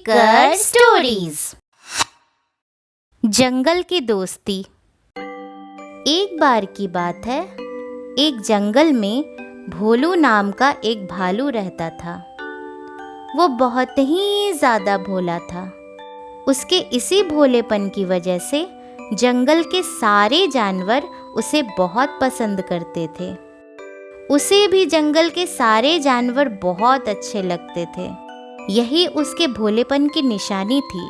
लेकर स्टोरीज। जंगल की दोस्ती। एक बार की बात है, एक जंगल में भोलू नाम का एक भालू रहता था। वो बहुत ही ज़्यादा भोला था। उसके इसी भोलेपन की वजह से जंगल के सारे जानवर उसे बहुत पसंद करते थे। उसे भी जंगल के सारे जानवर बहुत अच्छे लगते थे। यही उसके भोलेपन की निशानी थी।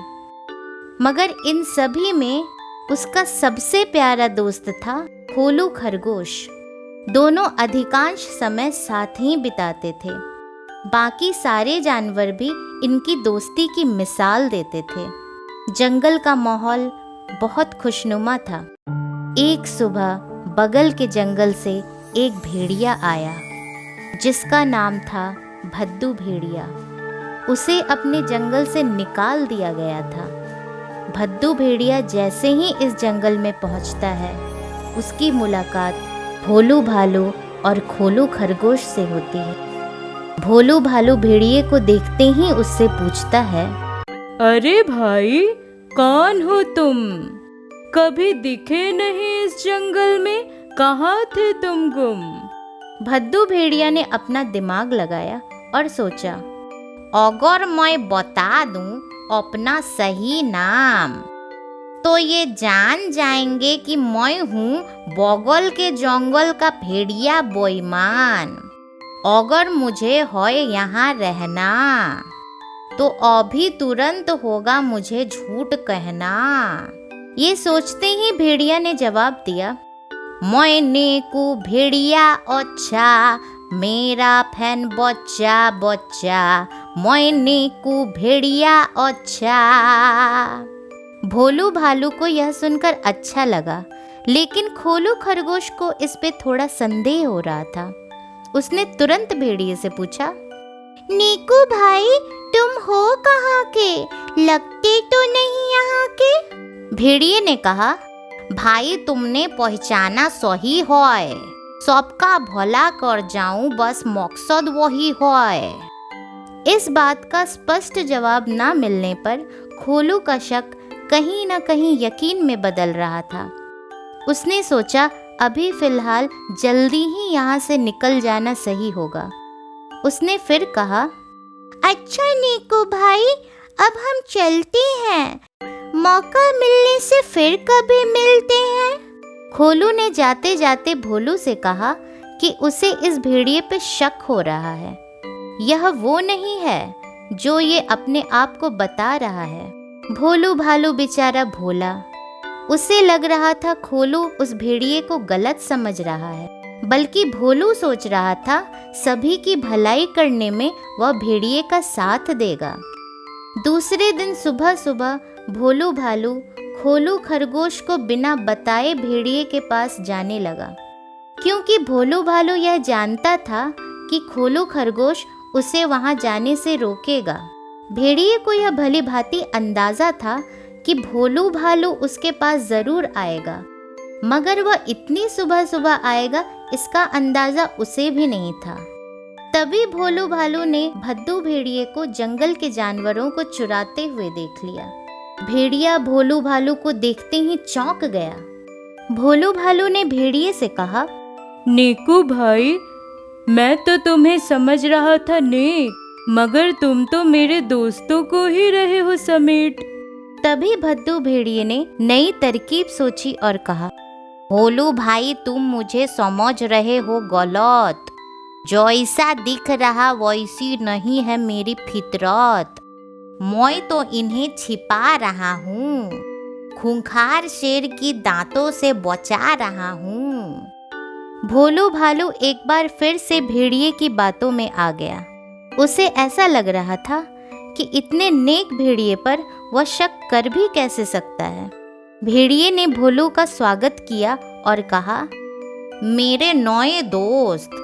मगर इन सभी में उसका सबसे प्यारा दोस्त था खोलू खरगोश। दोनों अधिकांश समय साथ ही बिताते थे। बाकी सारे जानवर भी इनकी दोस्ती की मिसाल देते थे। जंगल का माहौल बहुत खुशनुमा था। एक सुबह बगल के जंगल से एक भेड़िया आया, जिसका नाम था भद्दू भेड़िया। उसे अपने जंगल से निकाल दिया गया था। भद्दू भेड़िया जैसे ही इस जंगल में पहुंचता है, उसकी मुलाकात भोलू भालू और खोलू खरगोश से होती है। भोलू भालू भेड़िए को देखते ही उससे पूछता है, अरे भाई, कौन हो तुम? कभी दिखे नहीं इस जंगल में, कहाँ थे तुम गुम? भद्दू भेड़िया ने अपना दिमाग लगाया और सोचा, अगर मैं बता दूं अपना सही नाम तो ये जान जाएंगे कि मैं हूँ बगल के जंगल का भेड़िया बेईमान। अगर मुझे है यहाँ रहना तो अभी तुरंत होगा मुझे झूठ कहना। ये सोचते ही भेड़िया ने जवाब दिया, मैंने को भेड़िया अच्छा, मेरा फैन बच्चा बच्चा, मैंने को भेड़िया अच्छा। भोलू भालू को यह सुनकर अच्छा लगा, लेकिन खोलू खरगोश को इस पे थोड़ा संदेह हो रहा था। उसने तुरंत भेड़िए से पूछा, नीकू भाई, तुम हो कहाँ के? लगते तो नहीं यहाँ के। भेड़िए ने कहा, भाई तुमने पहचाना सही है, सबका भला कर जाऊं बस मकसद वही है। इस बात का स्पष्ट जवाब ना मिलने पर खोलू का शक कहीं ना कहीं यकीन में बदल रहा था। उसने सोचा, अभी फिलहाल जल्दी ही यहाँ से निकल जाना सही होगा। उसने फिर कहा, अच्छा नीकू भाई, अब हम चलते हैं, मौका मिलने से फिर कभी मिलते हैं। खोलू ने जाते जाते भोलू से कहा कि उसे इस भेड़िए पे शक हो रहा है। यह वो नहीं है जो ये अपने आप को बता रहा है। भोलू भालू बेचारा भोला, उसे लग रहा था खोलू उस भेड़िए को गलत समझ रहा है, बल्कि भोलू सोच रहा था सभी की भलाई करने में वह भेड़िए का साथ देगा। दूसरे दिन सुबह सुबह भोलू भालू खोलू खरगोश को बिना बताए भेड़िए के पास जाने लगा, क्योंकि भोलू भालू यह जानता था कि खोलू खरगोश उसे वहां जाने से रोकेगा। भेड़िए को यह भली भांति अंदाजा था कि भोलू भालू उसके पास जरूर आएगा, मगर वह इतनी सुबह सुबह आएगा इसका अंदाजा उसे भी नहीं था। तभी भोलू भालू ने भद्दू भेड़िए को जंगल के जानवरों को चुराते हुए देख लिया। भेड़िया भोलू भालू को देखते ही चौंक गया। भोलू भालू ने भेड़िए से कहा, नीकू भाई, मैं तो तुम्हें समझ रहा था नेक, मगर तुम तो मेरे दोस्तों को ही रहे हो समेट। तभी भद्दू भेड़िए ने नई तरकीब सोची और कहा, भोलू भाई, तुम मुझे समझ रहे हो गलत। जैसा दिख रहा वैसी नहीं है मेरी फितरत। मैं तो इन्हें छिपा रहा हूँ, खूंखार शेर की दांतों से बचा रहा हूँ। भोलू भालू एक बार फिर से भेड़िए की बातों में आ गया। उसे ऐसा लग रहा था कि इतने नेक भेड़िए पर वह शक कर भी कैसे सकता है। भेड़िए ने भोलू का स्वागत किया और कहा, मेरे नए दोस्त,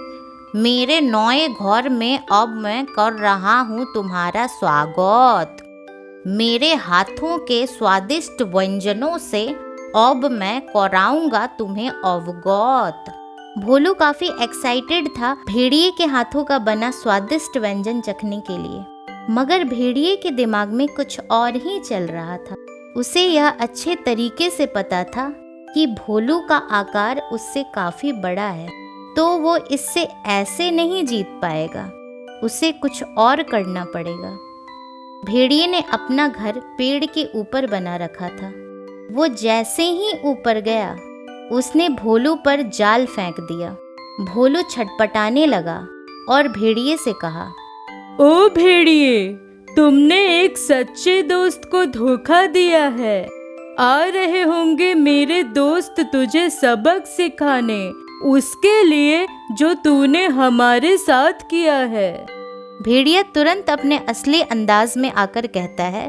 मेरे नए घर में अब मैं कर रहा हूँ तुम्हारा स्वागत। मेरे हाथों के स्वादिष्ट व्यंजनों से अब मैं कराऊंगा तुम्हें अवगत। भोलू काफी एक्साइटेड था भेड़िए के हाथों का बना स्वादिष्ट व्यंजन चखने के लिए। मगर भेड़िए के दिमाग में कुछ और ही चल रहा था। उसे यह अच्छे तरीके से पता था कि भोलू का आकार उससे काफी बड़ा है, तो वो इससे ऐसे नहीं जीत पाएगा, उसे कुछ और करना पड़ेगा। भेड़िए ने अपना घर पेड़ के ऊपर बना रखा था। वो जैसे ही ऊपर गया, उसने भोलू पर जाल फेंक दिया। भोलू छटपटाने लगा और भेड़िए से कहा, ओ भेड़िए, तुमने एक सच्चे दोस्त को धोखा दिया है। आ रहे होंगे मेरे दोस्त तुझे सबक सिखाने, उसके लिए जो तूने हमारे साथ किया है। भेड़िया तुरंत अपने असली अंदाज में आकर कहता है,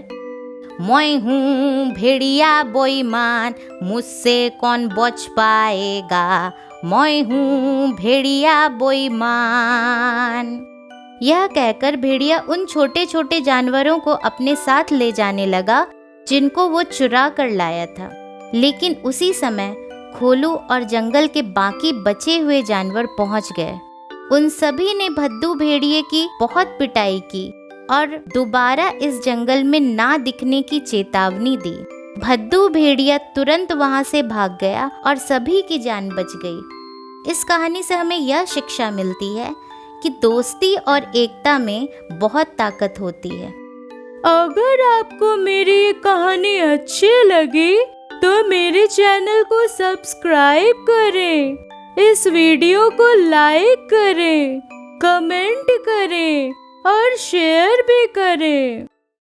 मैं हूँ भेड़िया बेईमान, मुझसे कौन बच पाएगा, मैं हूँ भेड़िया बेईमान। यह कहकर भेड़िया उन छोटे छोटे जानवरों को अपने साथ ले जाने लगा जिनको वो चुरा कर लाया था। लेकिन उसी समय खोलू और जंगल के बाकी बचे हुए जानवर पहुंच गए। उन सभी ने भद्दू भेड़िए की बहुत पिटाई की और दोबारा इस जंगल में ना दिखने की चेतावनी दी। भद्दू भेड़िया तुरंत वहां से भाग गया और सभी की जान बच गई। इस कहानी से हमें यह शिक्षा मिलती है कि दोस्ती और एकता में बहुत ताकत होती है। अगर आपको मेरी ये कहानी अच्छी लगी तो मेरे चैनल को सब्सक्राइब करें, इस वीडियो को लाइक करें, कमेंट करें और शेयर भी करें।